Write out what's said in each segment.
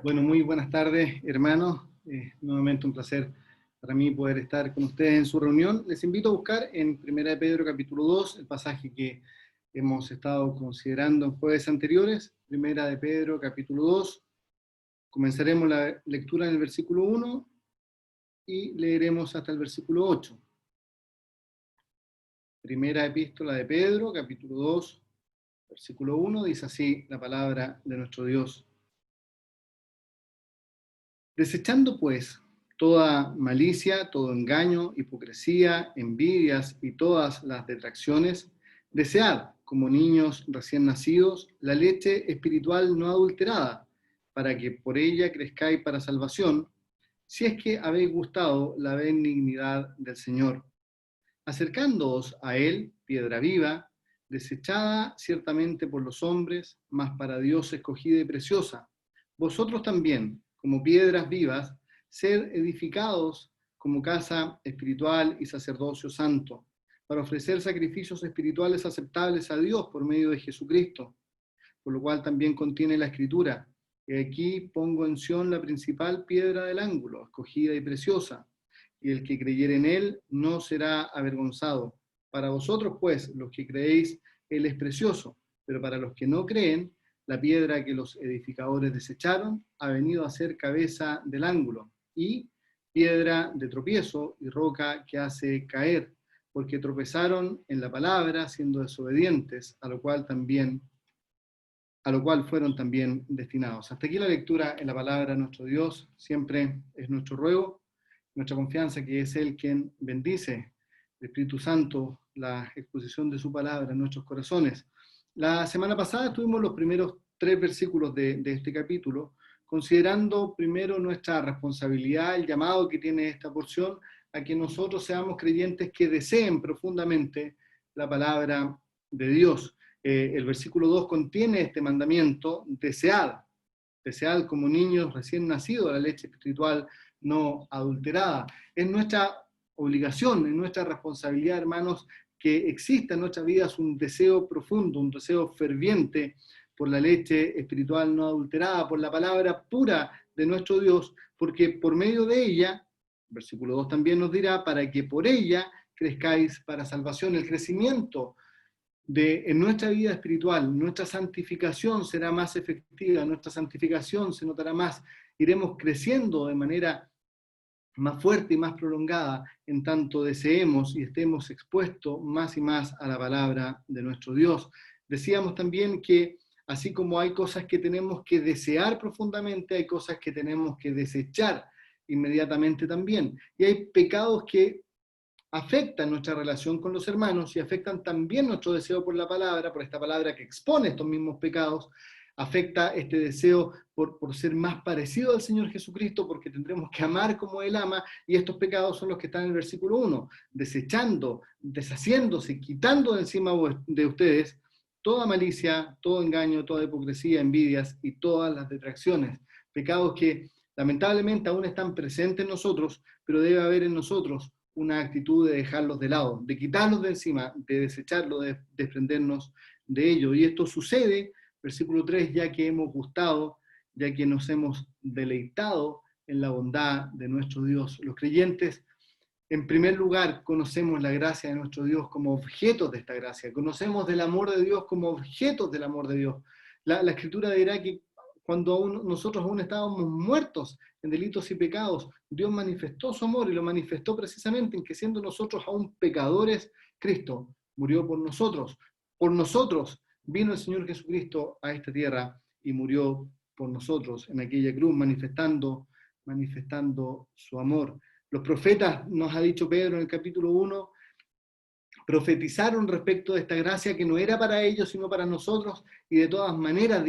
Bueno, muy buenas tardes, hermanos. Nuevamente un placer para mí poder estar con ustedes en su reunión. Les invito a buscar en Primera de Pedro capítulo 2, el pasaje que hemos estado considerando en jueves anteriores. Primera de Pedro capítulo 2. Comenzaremos la lectura en el versículo 1 y leeremos hasta el versículo 8. Primera epístola de Pedro, capítulo 2, versículo 1, dice así la palabra de nuestro Dios. Desechando pues toda malicia, todo engaño, hipocresía, envidias y todas las detracciones, desead, como niños recién nacidos, la leche espiritual no adulterada, para que por ella crezcáis para salvación, si es que habéis gustado la benignidad del Señor. Acercándoos a Él, piedra viva, desechada ciertamente por los hombres, mas para Dios escogida y preciosa. Vosotros también, como piedras vivas, sed edificados como casa espiritual y sacerdocio santo, para ofrecer sacrificios espirituales aceptables a Dios por medio de Jesucristo, por lo cual también contiene la Escritura. Y aquí pongo en Sión la principal piedra del ángulo, escogida y preciosa, y el que creyere en él no será avergonzado. Para vosotros, pues, los que creéis, él es precioso, pero para los que no creen, la piedra que los edificadores desecharon ha venido a ser cabeza del ángulo, y piedra de tropiezo y roca que hace caer, porque tropezaron en la palabra, siendo desobedientes, a lo cual fueron también destinados. Hasta aquí la lectura en la palabra de nuestro Dios. Siempre es nuestro ruego, nuestra confianza que es Él quien bendice el Espíritu Santo, la exposición de su palabra en nuestros corazones. La semana pasada estuvimos los primeros 3 versículos de este capítulo, considerando primero nuestra responsabilidad, el llamado que tiene esta porción a que nosotros seamos creyentes que deseen profundamente la palabra de Dios. El versículo 2 contiene este mandamiento: desead como niños recién nacidos la leche espiritual no adulterada. Es nuestra obligación, es nuestra responsabilidad, hermanos, que exista en nuestras vidas un deseo profundo, un deseo ferviente por la leche espiritual no adulterada, por la palabra pura de nuestro Dios, porque por medio de ella, versículo 2 también nos dirá, para que por ella crezcáis para salvación. El crecimiento en nuestra vida espiritual, nuestra santificación será más efectiva, nuestra santificación se notará más, iremos creciendo de manera más fuerte y más prolongada en tanto deseemos y estemos expuestos más y más a la palabra de nuestro Dios. Decíamos también que así como hay cosas que tenemos que desear profundamente, hay cosas que tenemos que desechar inmediatamente también. Y hay pecados que afectan nuestra relación con los hermanos y afectan también nuestro deseo por la palabra, por esta palabra que expone estos mismos pecados, afecta este deseo por ser más parecido al Señor Jesucristo, porque tendremos que amar como Él ama, y estos pecados son los que están en el versículo 1, desechando, deshaciéndose, quitando de encima de ustedes toda malicia, todo engaño, toda hipocresía, envidias y todas las detracciones, pecados que lamentablemente aún están presentes en nosotros, pero debe haber en nosotros una actitud de dejarlos de lado, de quitarlos de encima, de desecharlos, de desprendernos de ellos. Y esto sucede, versículo 3, ya que hemos gustado, ya que nos hemos deleitado en la bondad de nuestro Dios. Los creyentes, en primer lugar, conocemos la gracia de nuestro Dios como objetos de esta gracia, conocemos del amor de Dios como objetos del amor de Dios. La Escritura dirá que cuando nosotros aún estábamos muertos en delitos y pecados, Dios manifestó su amor y lo manifestó precisamente en que siendo nosotros aún pecadores, Cristo murió por nosotros. Por nosotros vino el Señor Jesucristo a esta tierra y murió por nosotros en aquella cruz, manifestando su amor. Los profetas, nos ha dicho Pedro en el capítulo 1, profetizaron respecto de esta gracia que no era para ellos, sino para nosotros, y de todas maneras,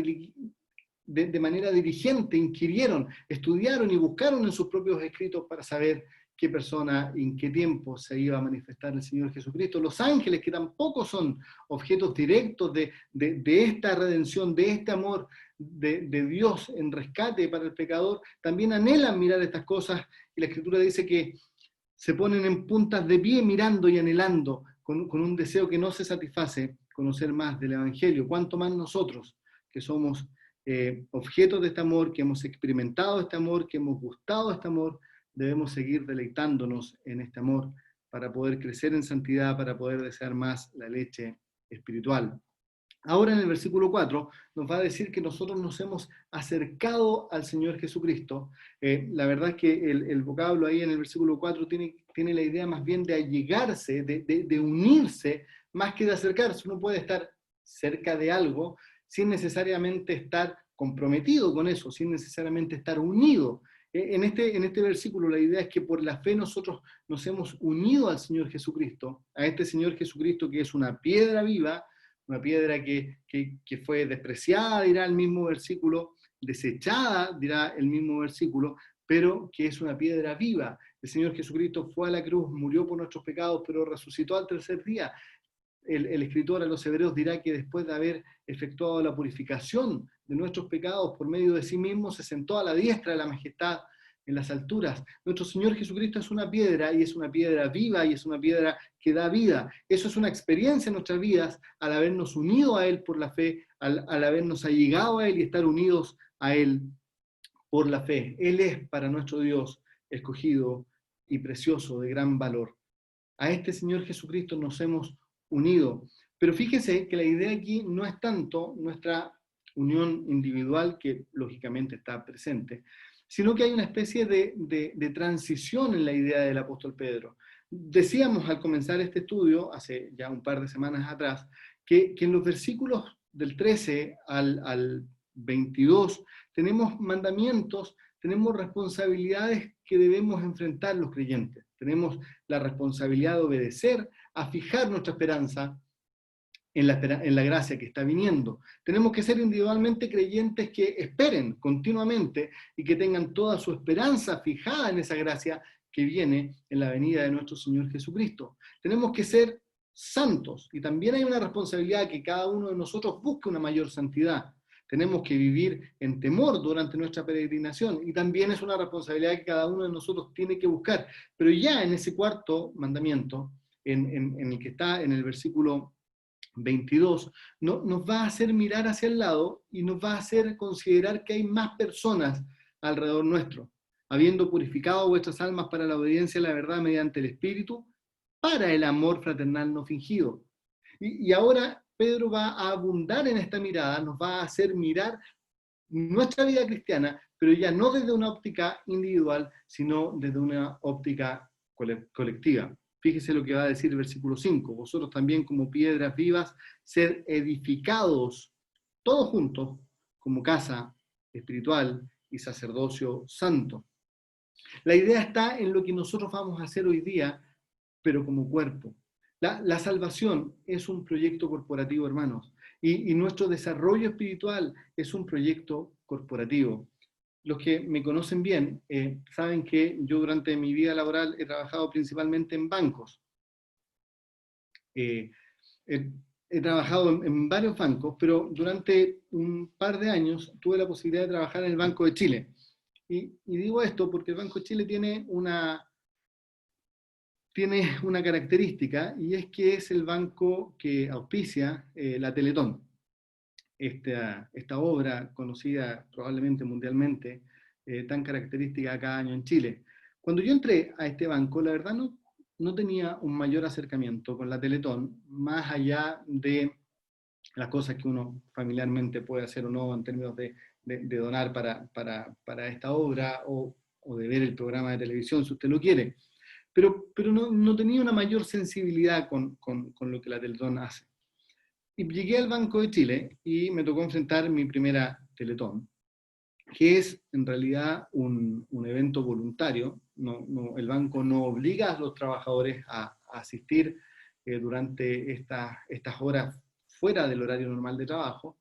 de manera diligente, inquirieron, estudiaron y buscaron en sus propios escritos para saber qué persona y en qué tiempo se iba a manifestar el Señor Jesucristo. Los ángeles, que tampoco son objetos directos de esta redención, de este amor de Dios en rescate para el pecador, también anhelan mirar estas cosas, y la Escritura dice que se ponen en puntas de pie mirando y anhelando con un deseo que no se satisface, conocer más del Evangelio. Cuánto más nosotros, que somos objetos de este amor, que hemos experimentado este amor, que hemos gustado este amor, debemos seguir deleitándonos en este amor para poder crecer en santidad, para poder desear más la leche espiritual. Ahora en el versículo 4 nos va a decir que nosotros nos hemos acercado al Señor Jesucristo. La verdad es que el vocablo ahí en el versículo 4 tiene la idea más bien de allegarse, de unirse, más que de acercarse. Uno puede estar cerca de algo sin necesariamente estar comprometido con eso, sin necesariamente estar unido. En este versículo la idea es que por la fe nosotros nos hemos unido al Señor Jesucristo, a este Señor Jesucristo que es una piedra viva, una piedra que fue despreciada, dirá el mismo versículo, desechada, dirá el mismo versículo, pero que es una piedra viva. El Señor Jesucristo fue a la cruz, murió por nuestros pecados, pero resucitó al tercer día. El escritor a los Hebreos dirá que después de haber efectuado la purificación de nuestros pecados por medio de sí mismo, se sentó a la diestra de la majestad en las alturas. Nuestro Señor Jesucristo es una piedra, y es una piedra viva, y es una piedra que da vida. Eso es una experiencia en nuestras vidas, al habernos unido a Él por la fe, al habernos allegado a Él y estar unidos a Él por la fe. Él es para nuestro Dios escogido y precioso, de gran valor. A este Señor Jesucristo nos hemos unido. Pero fíjese que la idea aquí no es tanto nuestra unión individual, que lógicamente está presente, sino que hay una especie de transición en la idea del apóstol Pedro. Decíamos al comenzar este estudio, hace ya un par de semanas atrás, que en los versículos del 13 al 22 tenemos mandamientos, tenemos responsabilidades que debemos enfrentar los creyentes. Tenemos la responsabilidad de obedecer, a fijar nuestra esperanza en la gracia que está viniendo. Tenemos que ser individualmente creyentes que esperen continuamente y que tengan toda su esperanza fijada en esa gracia que viene en la venida de nuestro Señor Jesucristo. Tenemos que ser santos, y también hay una responsabilidad que cada uno de nosotros busque una mayor santidad. Tenemos que vivir en temor durante nuestra peregrinación, y también es una responsabilidad que cada uno de nosotros tiene que buscar. Pero ya en ese cuarto mandamiento, en el que está en el versículo 22, nos va a hacer mirar hacia el lado y nos va a hacer considerar que hay más personas alrededor nuestro, habiendo purificado vuestras almas para la obediencia a la verdad mediante el Espíritu, para el amor fraternal no fingido. Y ahora Pedro va a abundar en esta mirada, nos va a hacer mirar nuestra vida cristiana, pero ya no desde una óptica individual, sino desde una óptica colectiva. Fíjese lo que va a decir el versículo 5. Vosotros también, como piedras vivas, sed edificados todos juntos como casa espiritual y sacerdocio santo. La idea está en lo que nosotros vamos a hacer hoy día, pero como cuerpo. La salvación es un proyecto corporativo, hermanos, y nuestro desarrollo espiritual es un proyecto corporativo. Los que me conocen bien saben que yo durante mi vida laboral he trabajado principalmente en bancos. He trabajado en varios bancos, pero durante un par de años tuve la posibilidad de trabajar en el Banco de Chile. Y digo esto porque el Banco de Chile tiene una característica, y es que es el banco que auspicia la Teletón. Esta obra, conocida probablemente mundialmente, tan característica cada año en Chile. Cuando yo entré a este banco, la verdad no tenía un mayor acercamiento con la Teletón, más allá de las cosas que uno familiarmente puede hacer o no en términos de donar para esta obra, o de ver el programa de televisión, si usted lo quiere. Pero no tenía una mayor sensibilidad con lo que la Teletón hace. Y llegué al Banco de Chile y me tocó enfrentar mi primera Teletón, que es en realidad un evento voluntario. El banco no obliga a los trabajadores a asistir durante estas horas fuera del horario normal de trabajo.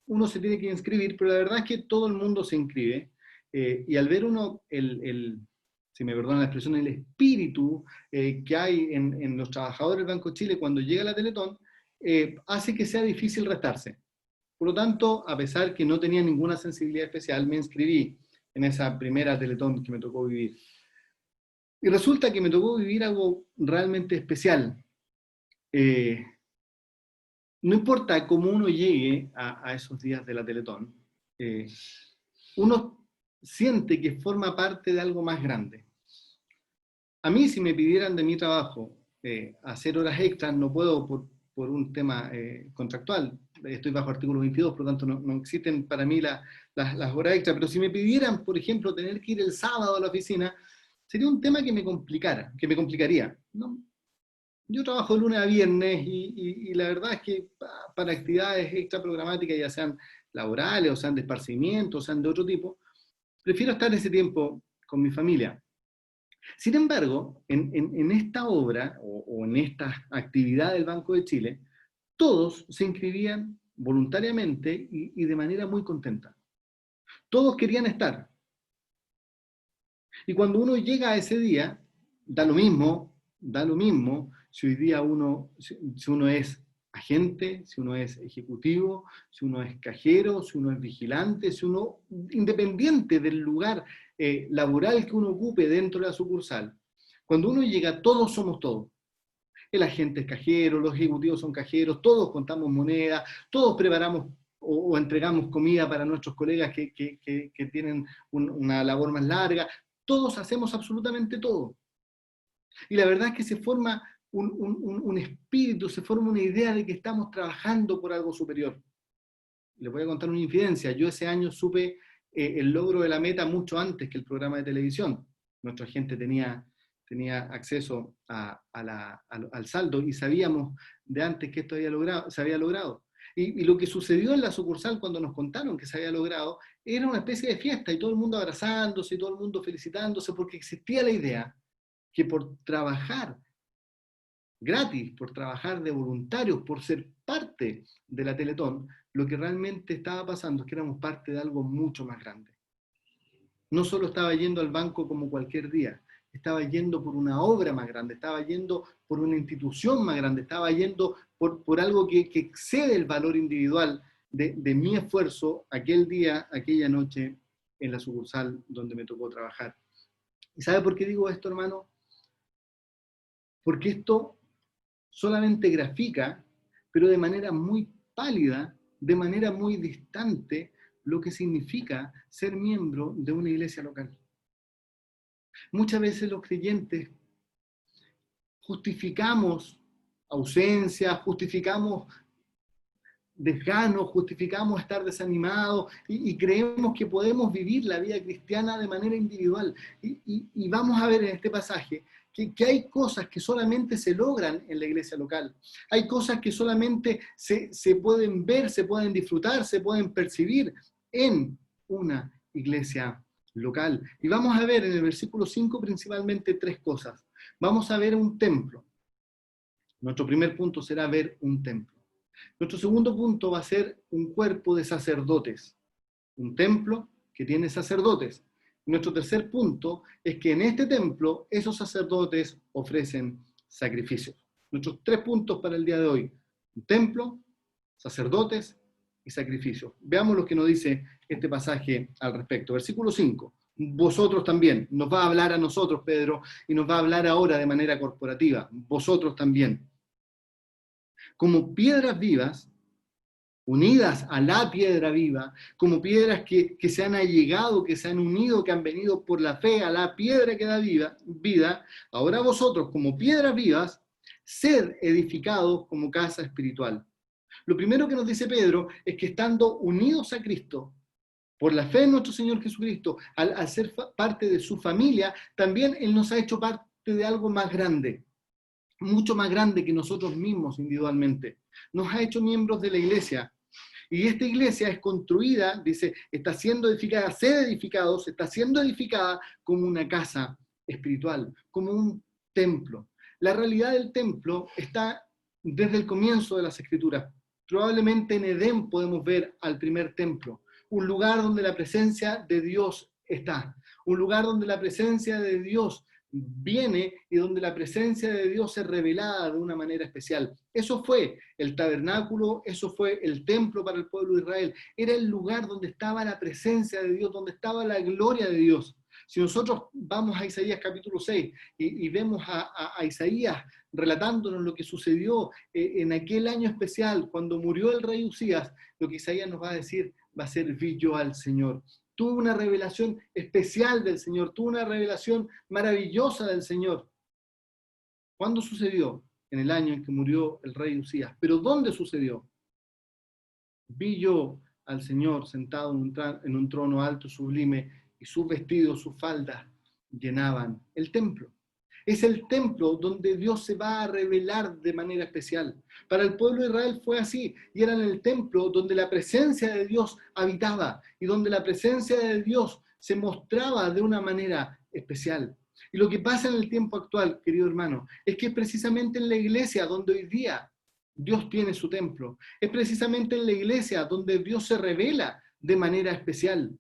Uno se tiene que inscribir, pero la verdad es que todo el mundo se inscribe, y al ver uno si me perdonan la expresión, el espíritu que hay en los trabajadores del Banco de Chile cuando llega la Teletón, hace que sea difícil restarse. Por lo tanto, a pesar que no tenía ninguna sensibilidad especial, me inscribí en esa primera Teletón que me tocó vivir. Y resulta que me tocó vivir algo realmente especial. no importa cómo uno llegue a esos días de la Teletón, uno siente que forma parte de algo más grande. A mí, si me pidieran de mi trabajo hacer horas extras, no puedo por un tema contractual. Estoy bajo artículo 22, por lo tanto no existen para mí las horas extras, pero si me pidieran, por ejemplo, tener que ir el sábado a la oficina, sería un tema que me complicaría, ¿no? Yo trabajo de lunes a viernes y la verdad es que para actividades extra programáticas, ya sean laborales, o sean de esparcimiento, o sean de otro tipo, prefiero estar ese tiempo con mi familia. Sin embargo, en esta obra o en esta actividad del Banco de Chile, todos se inscribían voluntariamente y de manera muy contenta. Todos querían estar. Y cuando uno llega a ese día, da lo mismo si hoy día si uno es agente, si uno es ejecutivo, si uno es cajero, si uno es vigilante, si uno, independiente del lugar laboral que uno ocupe dentro de la sucursal, cuando uno llega, todos somos todos. El agente es cajero, los ejecutivos son cajeros, todos contamos moneda, todos preparamos o entregamos comida para nuestros colegas que tienen una labor más larga, todos hacemos absolutamente todo. Y la verdad es que se forma un espíritu, se forma una idea de que estamos trabajando por algo superior. Les voy a contar una infidencia. Yo ese año supe el logro de la meta mucho antes que el programa de televisión. Nuestra gente tenía acceso al saldo y sabíamos de antes que esto se había logrado. Y lo que sucedió en la sucursal cuando nos contaron que se había logrado era una especie de fiesta y todo el mundo abrazándose y todo el mundo felicitándose porque existía la idea que por trabajar gratis, por trabajar de voluntarios, por ser parte de la Teletón, lo que realmente estaba pasando es que éramos parte de algo mucho más grande. No solo estaba yendo al banco como cualquier día, estaba yendo por una obra más grande, estaba yendo por una institución más grande, estaba yendo por algo que excede el valor individual de mi esfuerzo aquel día, aquella noche, en la sucursal donde me tocó trabajar. ¿Y sabe por qué digo esto, hermano? Porque esto solamente grafica, pero de manera muy pálida, de manera muy distante, lo que significa ser miembro de una iglesia local. Muchas veces los creyentes justificamos ausencia, justificamos desgano, justificamos estar desanimados y creemos que podemos vivir la vida cristiana de manera individual. Y vamos a ver en este pasaje que hay cosas que solamente se logran en la iglesia local. Hay cosas que solamente se pueden ver, se pueden disfrutar, se pueden percibir en una iglesia local. Y vamos a ver en el versículo 5 principalmente tres cosas. Vamos a ver un templo. Nuestro primer punto será ver un templo. Nuestro segundo punto va a ser un cuerpo de sacerdotes, un templo que tiene sacerdotes. Nuestro tercer punto es que en este templo esos sacerdotes ofrecen sacrificios. Nuestros tres puntos para el día de hoy: un templo, sacerdotes y sacrificios. Veamos lo que nos dice este pasaje al respecto. Versículo 5. Vosotros también. Nos va a hablar a nosotros, Pedro, y nos va a hablar ahora de manera corporativa. Vosotros también. Como piedras vivas, unidas a la piedra viva, como piedras que se han allegado, que se han unido, que han venido por la fe a la piedra que da vida, ahora vosotros, como piedras vivas, sed edificados como casa espiritual. Lo primero que nos dice Pedro es que estando unidos a Cristo, por la fe en nuestro Señor Jesucristo, al ser parte de su familia, también Él nos ha hecho parte de algo más grande, mucho más grande que nosotros mismos individualmente. Nos ha hecho miembros de la iglesia. Y esta iglesia es construida, dice, está siendo edificada, sed edificados, está siendo edificada como una casa espiritual, como un templo. La realidad del templo está desde el comienzo de las Escrituras. Probablemente en Edén podemos ver al primer templo, un lugar donde la presencia de Dios está, un lugar donde la presencia de Dios viene y donde la presencia de Dios es revelada de una manera especial. Eso fue el tabernáculo, eso fue el templo para el pueblo de Israel. Era el lugar donde estaba la presencia de Dios, donde estaba la gloria de Dios. Si nosotros vamos a Isaías capítulo 6 y vemos a Isaías relatándonos lo que sucedió en aquel año especial, cuando murió el rey Usías, lo que Isaías nos va a decir va a ser: vi yo al Señor. Tuvo una revelación especial del Señor, tuvo una revelación maravillosa del Señor. ¿Cuándo sucedió? En el año en que murió el rey Usías. ¿Pero dónde sucedió? Vi yo al Señor sentado en un trono alto y sublime, y sus vestidos, sus faldas, llenaban el templo. Es el templo donde Dios se va a revelar de manera especial. Para el pueblo de Israel fue así, y era en el templo donde la presencia de Dios habitaba, y donde la presencia de Dios se mostraba de una manera especial. Y lo que pasa en el tiempo actual, querido hermano, es que es precisamente en la iglesia donde hoy día Dios tiene su templo. Es precisamente en la iglesia donde Dios se revela de manera especial.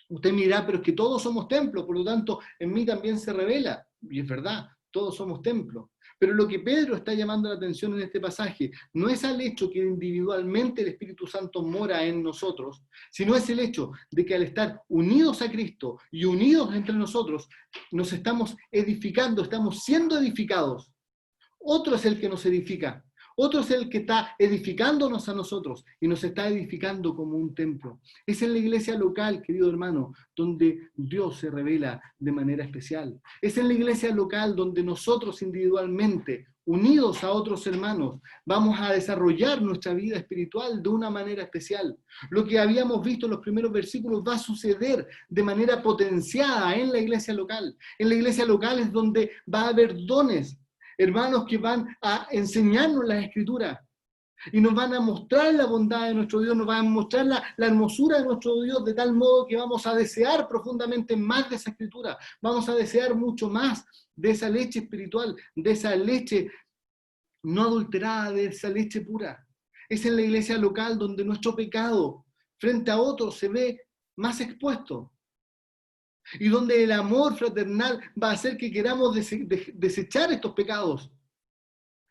Usted me dirá: pero es que todos somos templos, por lo tanto, en mí también se revela. Y es verdad, todos somos templos. Pero lo que Pedro está llamando la atención en este pasaje no es al hecho que individualmente el Espíritu Santo mora en nosotros, sino es el hecho de que al estar unidos a Cristo y unidos entre nosotros, nos estamos edificando, estamos siendo edificados. Otro es el que nos edifica. Otro es el que está edificándonos a nosotros y nos está edificando como un templo. Es en la iglesia local, querido hermano, donde Dios se revela de manera especial. Es en la iglesia local donde nosotros individualmente, unidos a otros hermanos, vamos a desarrollar nuestra vida espiritual de una manera especial. Lo que habíamos visto en los primeros versículos va a suceder de manera potenciada en la iglesia local. En la iglesia local es donde va a haber dones, hermanos que van a enseñarnos la Escritura y nos van a mostrar la bondad de nuestro Dios, nos van a mostrar la hermosura de nuestro Dios, de tal modo que vamos a desear profundamente más de esa Escritura, vamos a desear mucho más de esa leche espiritual, de esa leche no adulterada, de esa leche pura. Es en la iglesia local donde nuestro pecado frente a otros se ve más expuesto, y donde el amor fraternal va a hacer que queramos desechar estos pecados.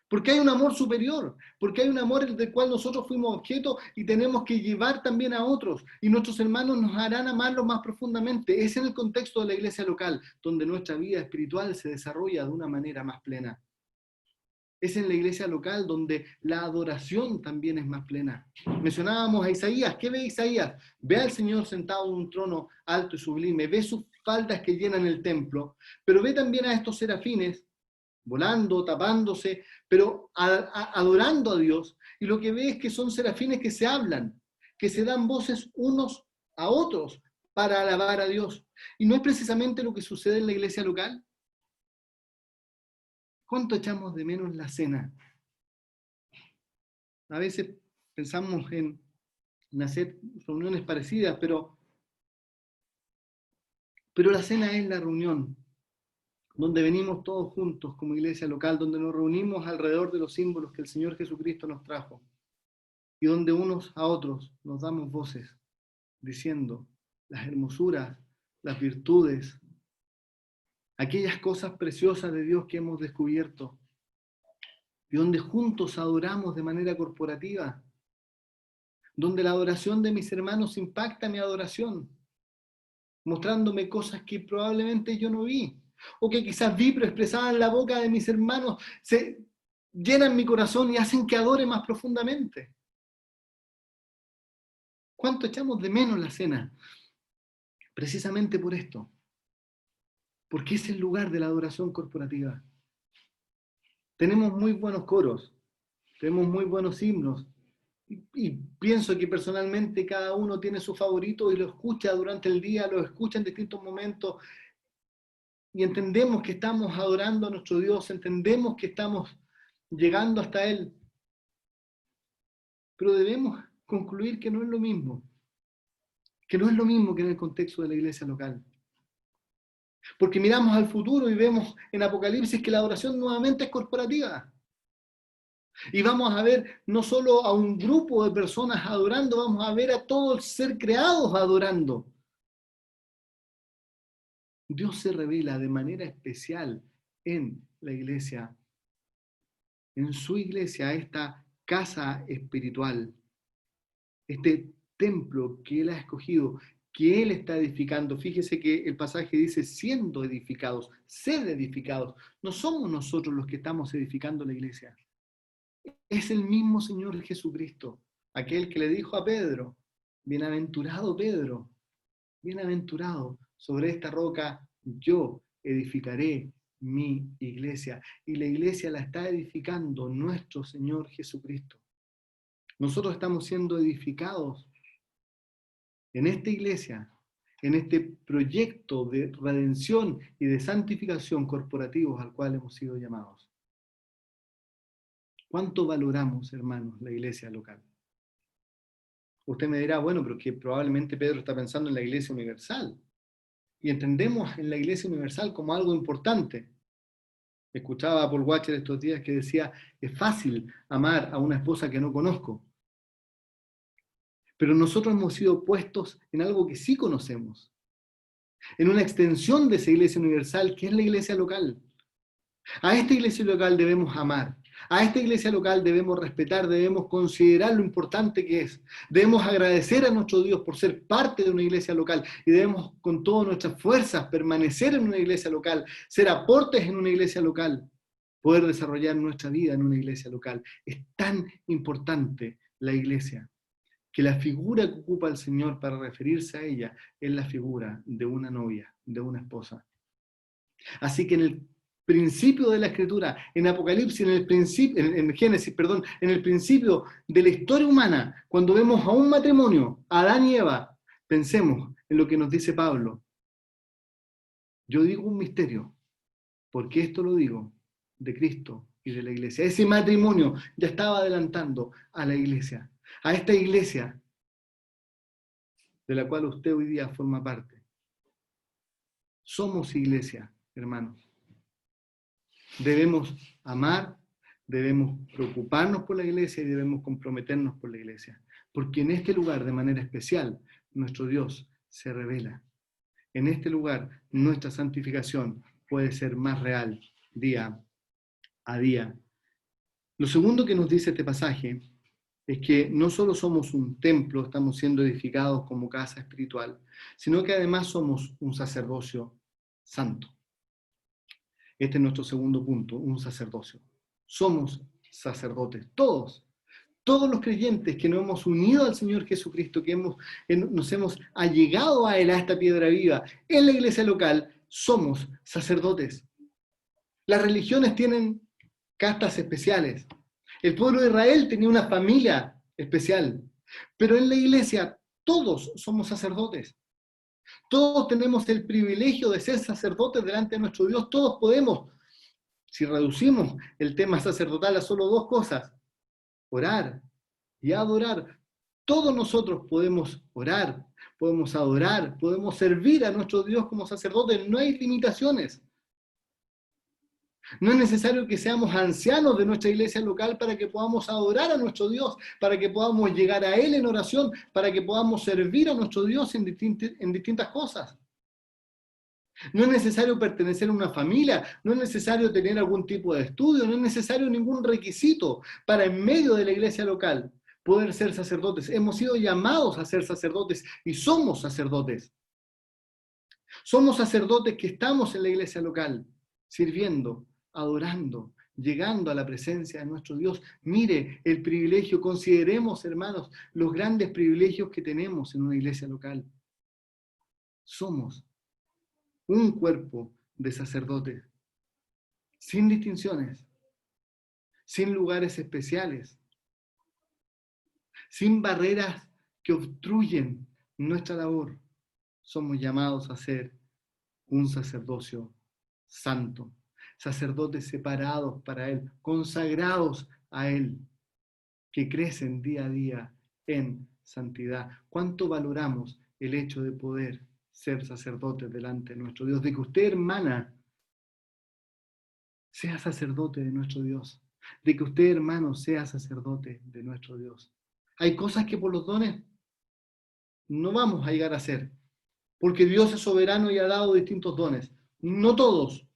Porque hay un amor superior, porque hay un amor del cual nosotros fuimos objeto y tenemos que llevar también a otros. Y nuestros hermanos nos harán amarlos más profundamente. Es en el contexto de la iglesia local donde nuestra vida espiritual se desarrolla de una manera más plena. Es en la iglesia local donde la adoración también es más plena. Mencionábamos a Isaías. ¿Qué ve Isaías? Ve al Señor sentado en un trono alto y sublime, ve sus faldas que llenan el templo, pero ve también a estos serafines volando, tapándose, pero adorando a Dios. Y lo que ve es que son serafines que se hablan, que se dan voces unos a otros para alabar a Dios. ¿Y no es precisamente lo que sucede en la iglesia local? ¿Cuánto echamos de menos la cena? A veces pensamos en hacer reuniones parecidas, pero la cena es la reunión donde venimos todos juntos como iglesia local, donde nos reunimos alrededor de los símbolos que el Señor Jesucristo nos trajo, y donde unos a otros nos damos voces, diciendo las hermosuras, las virtudes, aquellas cosas preciosas de Dios que hemos descubierto, y donde juntos adoramos de manera corporativa, donde la adoración de mis hermanos impacta mi adoración, mostrándome cosas que probablemente yo no vi, o que quizás vi pero expresadas en la boca de mis hermanos, se llenan mi corazón y hacen que adore más profundamente. ¿Cuánto echamos de menos la cena? Precisamente por esto, porque es el lugar de la adoración corporativa. Tenemos muy buenos coros, tenemos muy buenos himnos, y pienso que personalmente cada uno tiene su favorito y lo escucha durante el día, lo escucha en distintos momentos, y entendemos que estamos adorando a nuestro Dios, entendemos que estamos llegando hasta Él, pero debemos concluir que no es lo mismo, que no es lo mismo que en el contexto de la iglesia local. Porque miramos al futuro y vemos en Apocalipsis que la adoración nuevamente es corporativa. Y vamos a ver no solo a un grupo de personas adorando, vamos a ver a todo el ser creados adorando. Dios se revela de manera especial en la iglesia, en su iglesia, esta casa espiritual, este templo que Él ha escogido. que Él está edificando. Fíjese que el pasaje dice siendo edificados, ser edificados. No somos nosotros los que estamos edificando la iglesia. Es el mismo Señor Jesucristo, aquel que le dijo a Pedro, bienaventurado Pedro, bienaventurado, sobre esta roca yo edificaré mi iglesia. Y la iglesia la está edificando nuestro Señor Jesucristo. Nosotros estamos siendo edificados en esta iglesia, en este proyecto de redención y de santificación corporativos al cual hemos sido llamados. ¿Cuánto valoramos, hermanos, la iglesia local? Usted me dirá, bueno, pero que probablemente Pedro está pensando en la iglesia universal. Y entendemos en la iglesia universal como algo importante. Escuchaba a Paul Washer estos días que decía, es fácil amar a una esposa que no conozco. Pero nosotros hemos sido puestos en algo que sí conocemos, en una extensión de esa iglesia universal que es la iglesia local. A esta iglesia local debemos amar, a esta iglesia local debemos respetar, debemos considerar lo importante que es, debemos agradecer a nuestro Dios por ser parte de una iglesia local y debemos con todas nuestras fuerzas permanecer en una iglesia local, ser aportes en una iglesia local, poder desarrollar nuestra vida en una iglesia local. Es tan importante la iglesia, que la figura que ocupa el Señor para referirse a ella es la figura de una novia, de una esposa. Así que en el principio de la Escritura, en Apocalipsis, en Génesis, perdón, en el principio de la historia humana, cuando vemos a un matrimonio, Adán y Eva, pensemos en lo que nos dice Pablo. Yo digo un misterio, porque esto lo digo de Cristo y de la iglesia. Ese matrimonio ya estaba adelantando a la iglesia, a esta iglesia de la cual usted hoy día forma parte. Somos iglesia, hermanos. Debemos amar, debemos preocuparnos por la iglesia y debemos comprometernos por la iglesia. Porque en este lugar, de manera especial, nuestro Dios se revela. En este lugar, nuestra santificación puede ser más real día a día. Lo segundo que nos dice este pasaje es que no solo somos un templo, estamos siendo edificados como casa espiritual, sino que además somos un sacerdocio santo. Este es nuestro segundo punto, un sacerdocio. Somos sacerdotes, todos los creyentes que nos hemos unido al Señor Jesucristo, que nos hemos allegado a Él, a esta piedra viva, en la iglesia local, somos sacerdotes. Las religiones tienen castas especiales. El pueblo de Israel tenía una familia especial, pero en la iglesia todos somos sacerdotes. Todos tenemos el privilegio de ser sacerdotes delante de nuestro Dios. Todos podemos, si reducimos el tema sacerdotal a solo dos cosas, orar y adorar. Todos nosotros podemos orar, podemos adorar, podemos servir a nuestro Dios como sacerdotes. No hay limitaciones. No es necesario que seamos ancianos de nuestra iglesia local para que podamos adorar a nuestro Dios, para que podamos llegar a Él en oración, para que podamos servir a nuestro Dios en distintas cosas. No es necesario pertenecer a una familia, no es necesario tener algún tipo de estudio, no es necesario ningún requisito para en medio de la iglesia local poder ser sacerdotes. Hemos sido llamados a ser sacerdotes y somos sacerdotes. Somos sacerdotes que estamos en la iglesia local, sirviendo, adorando, llegando a la presencia de nuestro Dios. Mire el privilegio, consideremos, hermanos, los grandes privilegios que tenemos en una iglesia local. Somos un cuerpo de sacerdotes, sin distinciones, sin lugares especiales, sin barreras que obstruyen nuestra labor. Somos llamados a ser un sacerdocio santo, sacerdotes separados para Él, consagrados a Él, que crecen día a día en santidad. ¿Cuánto valoramos el hecho de poder ser sacerdotes delante de nuestro Dios? De que usted, hermana, sea sacerdote de nuestro Dios. De que usted, hermano, sea sacerdote de nuestro Dios. Hay cosas que por los dones no vamos a llegar a hacer, porque Dios es soberano y ha dado distintos dones. No todos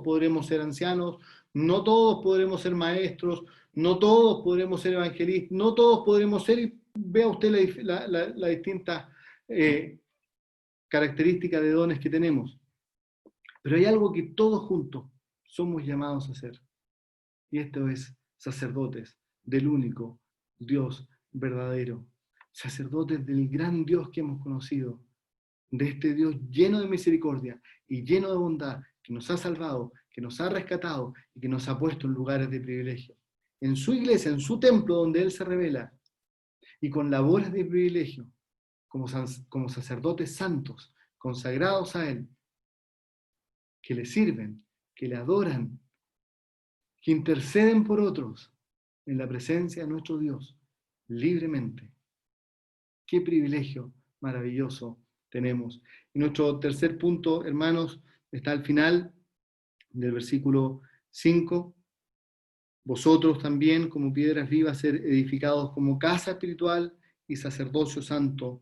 podremos ser ancianos, no todos podremos ser maestros, no todos podremos ser evangelistas, no todos podremos ser, y vea usted las distintas características de dones que tenemos. Pero hay algo que todos juntos somos llamados a hacer. Y esto es sacerdotes del único Dios verdadero. Sacerdotes del gran Dios que hemos conocido. De este Dios lleno de misericordia y lleno de bondad, que nos ha salvado, que nos ha rescatado y que nos ha puesto en lugares de privilegio. En su iglesia, en su templo donde Él se revela, y con labores de privilegio, como sacerdotes santos, consagrados a Él, que le sirven, que le adoran, que interceden por otros en la presencia de nuestro Dios, libremente. Qué privilegio maravilloso tenemos. Y nuestro tercer punto, hermanos, está al final del versículo 5. Vosotros también, como piedras vivas, ser edificados como casa espiritual y sacerdocio santo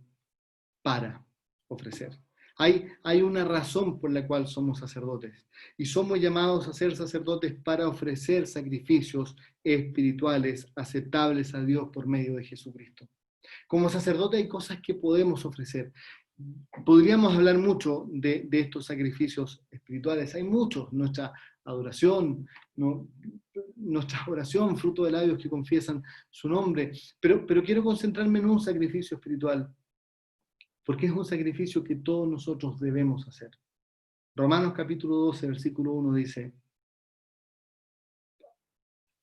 para ofrecer. Hay una razón por la cual somos sacerdotes y somos llamados a ser sacerdotes para ofrecer sacrificios espirituales aceptables a Dios por medio de Jesucristo. Como sacerdote hay cosas que podemos ofrecer. Podríamos hablar mucho de estos sacrificios espirituales. Hay muchos. Nuestra adoración, nuestra oración, fruto de labios que confiesan su nombre. Pero quiero concentrarme en un sacrificio espiritual, porque es un sacrificio que todos nosotros debemos hacer. Romanos capítulo 12, versículo 1 dice,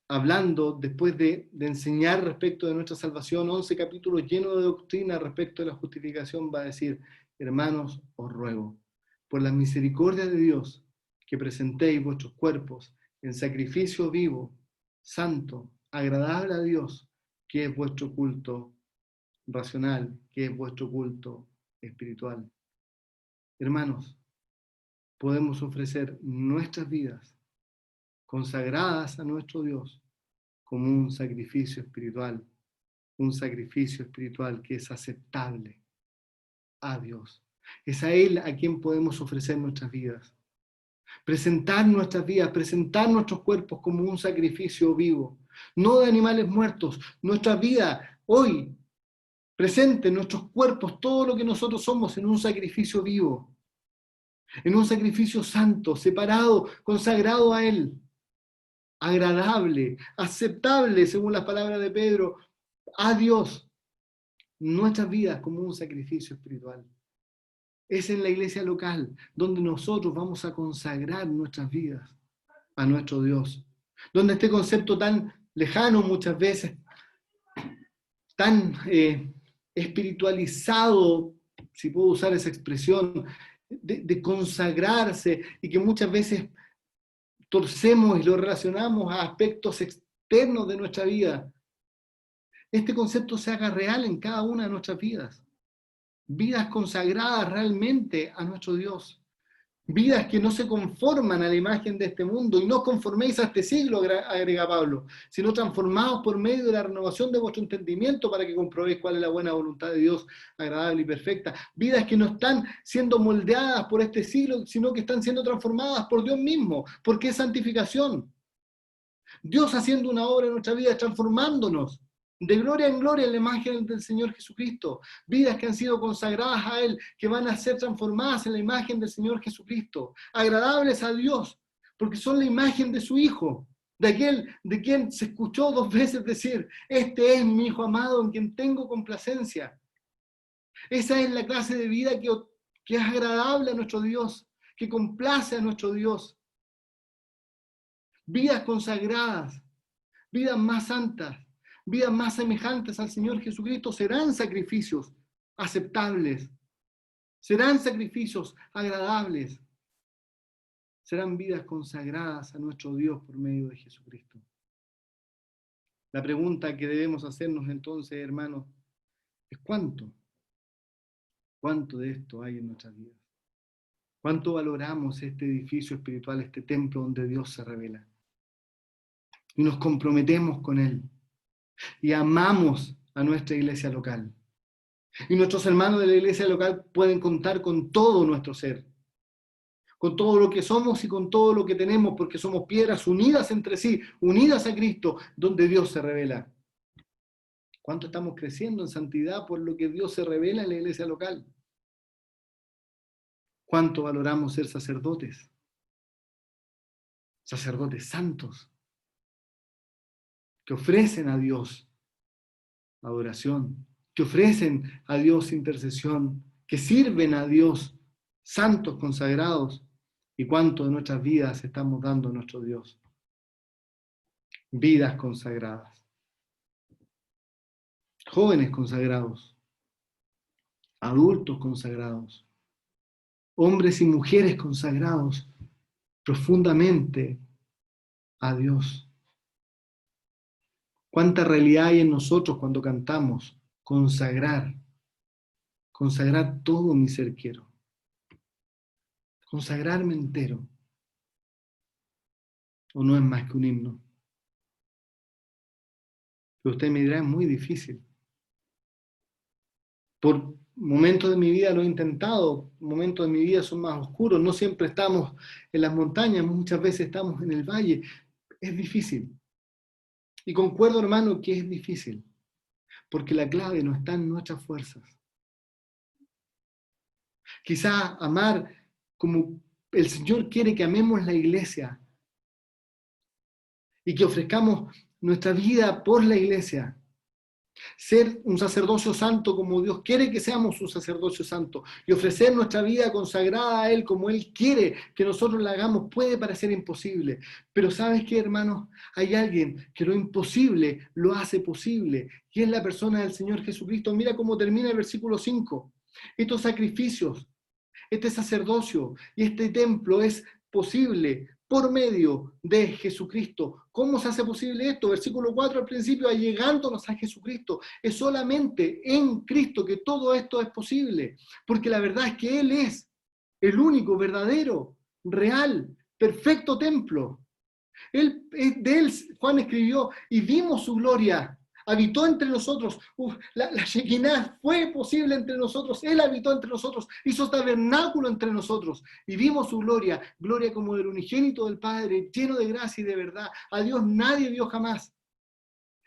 hablando después de enseñar respecto de nuestra salvación, 11 capítulos llenos de doctrina respecto de la justificación, va a decir, hermanos, os ruego, por la misericordia de Dios, que presentéis vuestros cuerpos en sacrificio vivo, santo, agradable a Dios, que es vuestro culto racional, que es vuestro culto espiritual. Hermanos, podemos ofrecer nuestras vidas consagradas a nuestro Dios como un sacrificio espiritual que es aceptable a Dios. Es a Él a quien podemos ofrecer nuestras vidas. Presentar nuestras vidas, presentar nuestros cuerpos como un sacrificio vivo, no de animales muertos. Nuestra vida hoy, presente, nuestros cuerpos, todo lo que nosotros somos en un sacrificio vivo, en un sacrificio santo, separado, consagrado a Él, agradable, aceptable, según las palabras de Pedro, a Dios, nuestras vidas como un sacrificio espiritual. Es en la iglesia local donde nosotros vamos a consagrar nuestras vidas a nuestro Dios, donde este concepto tan lejano muchas veces, tan espiritualizado, si puedo usar esa expresión, de consagrarse, y que muchas veces torcemos y lo relacionamos a aspectos externos de nuestra vida. Este concepto se haga real en cada una de nuestras vidas. Vidas consagradas realmente a nuestro Dios. Vidas que no se conforman a la imagen de este mundo, y no conforméis a este siglo, agrega Pablo, sino transformados por medio de la renovación de vuestro entendimiento para que comprobéis cuál es la buena voluntad de Dios, agradable y perfecta. Vidas que no están siendo moldeadas por este siglo, sino que están siendo transformadas por Dios mismo, porque es santificación. Dios haciendo una obra en nuestra vida, transformándonos de gloria en gloria en la imagen del Señor Jesucristo. Vidas que han sido consagradas a Él, que van a ser transformadas en la imagen del Señor Jesucristo. Agradables a Dios, porque son la imagen de su Hijo, de aquel de quien se escuchó 2 veces decir, este es mi Hijo amado en quien tengo complacencia. Esa es la clase de vida que es agradable a nuestro Dios, que complace a nuestro Dios. Vidas consagradas, vidas más santas, vidas más semejantes al Señor Jesucristo serán sacrificios aceptables, serán sacrificios agradables, serán vidas consagradas a nuestro Dios por medio de Jesucristo. La pregunta que debemos hacernos entonces, hermanos, es ¿cuánto de esto hay en nuestras vidas? ¿Cuánto valoramos este edificio espiritual, este templo donde Dios se revela? Y nos comprometemos con Él. Y amamos a nuestra iglesia local. Y nuestros hermanos de la iglesia local pueden contar con todo nuestro ser, con todo lo que somos y con todo lo que tenemos, porque somos piedras unidas entre sí, unidas a Cristo, donde Dios se revela. ¿Cuánto estamos creciendo en santidad por lo que Dios se revela en la iglesia local? ¿Cuánto valoramos ser sacerdotes? Sacerdotes santos, que ofrecen a Dios adoración, que ofrecen a Dios intercesión, que sirven a Dios, santos consagrados. ¿Y cuánto de nuestras vidas estamos dando a nuestro Dios? Vidas consagradas, jóvenes consagrados, adultos consagrados, hombres y mujeres consagrados profundamente a Dios. ¿Cuánta realidad hay en nosotros cuando cantamos? Consagrar todo mi ser quiero, consagrarme entero. ¿O no es más que un himno? Pero usted me dirá, es muy difícil. Por momentos de mi vida lo he intentado, momentos de mi vida son más oscuros, no siempre estamos en las montañas, muchas veces estamos en el valle. Es difícil. Y concuerdo, hermano, que es difícil, porque la clave no está en nuestras fuerzas. Quizá amar como el Señor quiere que amemos la iglesia y que ofrezcamos nuestra vida por la iglesia. Ser un sacerdocio santo como Dios quiere que seamos un sacerdocio santo y ofrecer nuestra vida consagrada a Él como Él quiere que nosotros la hagamos puede parecer imposible. Pero ¿sabes qué, hermanos? Hay alguien que lo imposible lo hace posible y es la persona del Señor Jesucristo. Mira cómo termina el versículo 5. Estos sacrificios, este sacerdocio y este templo es posible por medio de Jesucristo. ¿Cómo se hace posible esto? Versículo 4 al principio, allegándonos a Jesucristo. Es solamente en Cristo que todo esto es posible, porque la verdad es que Él es el único, verdadero, real, perfecto templo. De Él, Juan escribió, y vimos su gloria. Habitó entre nosotros. La Shekinah fue posible entre nosotros. Él habitó entre nosotros. Hizo tabernáculo entre nosotros. Y vimos su gloria. Gloria como del unigénito del Padre, lleno de gracia y de verdad. A Dios nadie vio jamás.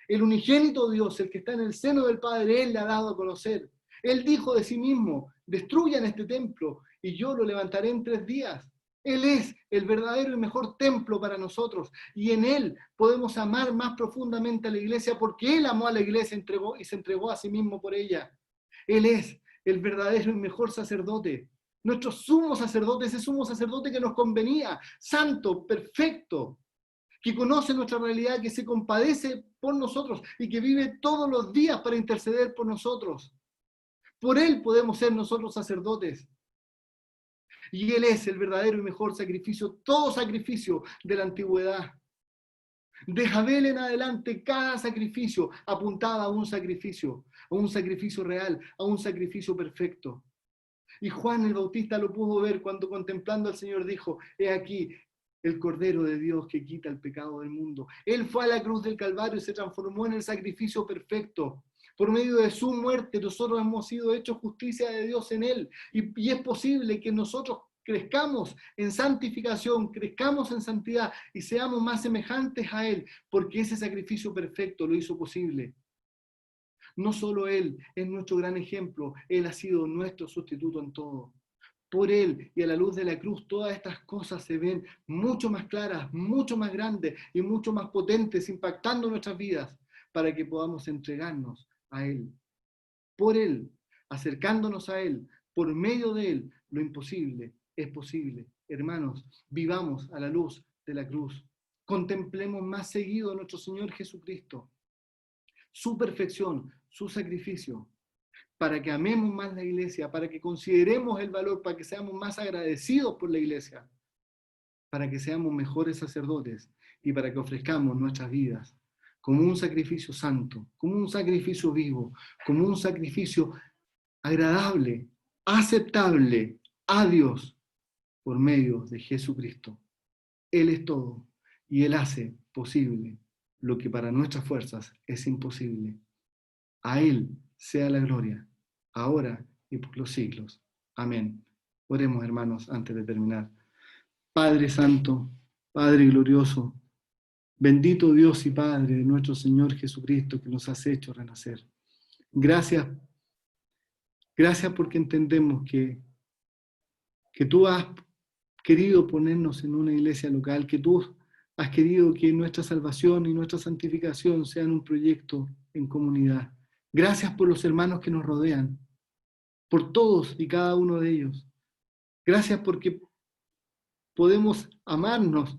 El unigénito Dios, el que está en el seno del Padre, Él le ha dado a conocer. Él dijo de sí mismo, destruyan este templo y yo lo levantaré en 3 días. Él es el verdadero y mejor templo para nosotros y en Él podemos amar más profundamente a la iglesia porque Él amó a la iglesia y se entregó a sí mismo por ella. Él es el verdadero y mejor sacerdote. Nuestro sumo sacerdote, ese sumo sacerdote que nos convenía, santo, perfecto, que conoce nuestra realidad, que se compadece por nosotros y que vive todos los días para interceder por nosotros. Por Él podemos ser nosotros sacerdotes. Y Él es el verdadero y mejor sacrificio, todo sacrificio de la antigüedad. De Abel en adelante, cada sacrificio apuntaba a un sacrificio real, a un sacrificio perfecto. Y Juan el Bautista lo pudo ver cuando contemplando al Señor dijo, he aquí el Cordero de Dios que quita el pecado del mundo. Él fue a la cruz del Calvario y se transformó en el sacrificio perfecto. Por medio de su muerte nosotros hemos sido hechos justicia de Dios en Él. Y es posible que nosotros crezcamos en santificación, crezcamos en santidad y seamos más semejantes a Él, porque ese sacrificio perfecto lo hizo posible. No solo Él es nuestro gran ejemplo, Él ha sido nuestro sustituto en todo. Por Él y a la luz de la cruz, todas estas cosas se ven mucho más claras, mucho más grandes y mucho más potentes, impactando nuestras vidas, para que podamos entregarnos a Él. Por Él, acercándonos a Él, por medio de Él, lo imposible es posible. Hermanos, vivamos a la luz de la cruz. Contemplemos más seguido a nuestro Señor Jesucristo, su perfección, su sacrificio, para que amemos más la iglesia, para que consideremos el valor, para que seamos más agradecidos por la iglesia, para que seamos mejores sacerdotes y para que ofrezcamos nuestras vidas como un sacrificio santo, como un sacrificio vivo, como un sacrificio agradable, aceptable a Dios por medio de Jesucristo. Él es todo y Él hace posible lo que para nuestras fuerzas es imposible. A Él sea la gloria, ahora y por los siglos. Amén. Oremos, hermanos, antes de terminar. Padre Santo, Padre glorioso, bendito Dios y Padre de nuestro Señor Jesucristo que nos has hecho renacer. Gracias, gracias porque entendemos que tú has querido ponernos en una iglesia local, que tú has querido que nuestra salvación y nuestra santificación sean un proyecto en comunidad. Gracias por los hermanos que nos rodean, por todos y cada uno de ellos. Gracias porque podemos amarnos,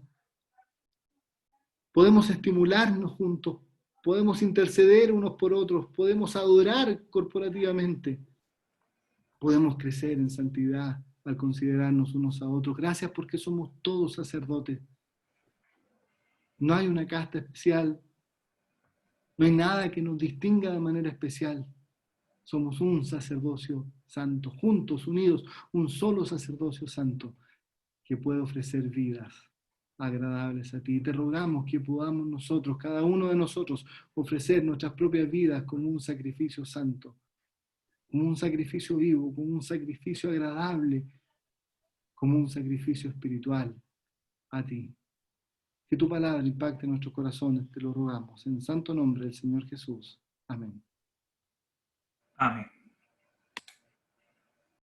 podemos estimularnos juntos, podemos interceder unos por otros, podemos adorar corporativamente, podemos crecer en santidad al considerarnos unos a otros. Gracias porque somos todos sacerdotes. No hay una casta especial, no hay nada que nos distinga de manera especial. Somos un sacerdocio santo, juntos, unidos, un solo sacerdocio santo que puede ofrecer vidas agradables a ti. Te rogamos que podamos nosotros, cada uno de nosotros, ofrecer nuestras propias vidas como un sacrificio santo, como un sacrificio vivo, como un sacrificio agradable, como un sacrificio espiritual a ti. Que tu palabra impacte nuestros corazones, te lo rogamos. En el santo nombre del Señor Jesús. Amén. Amén.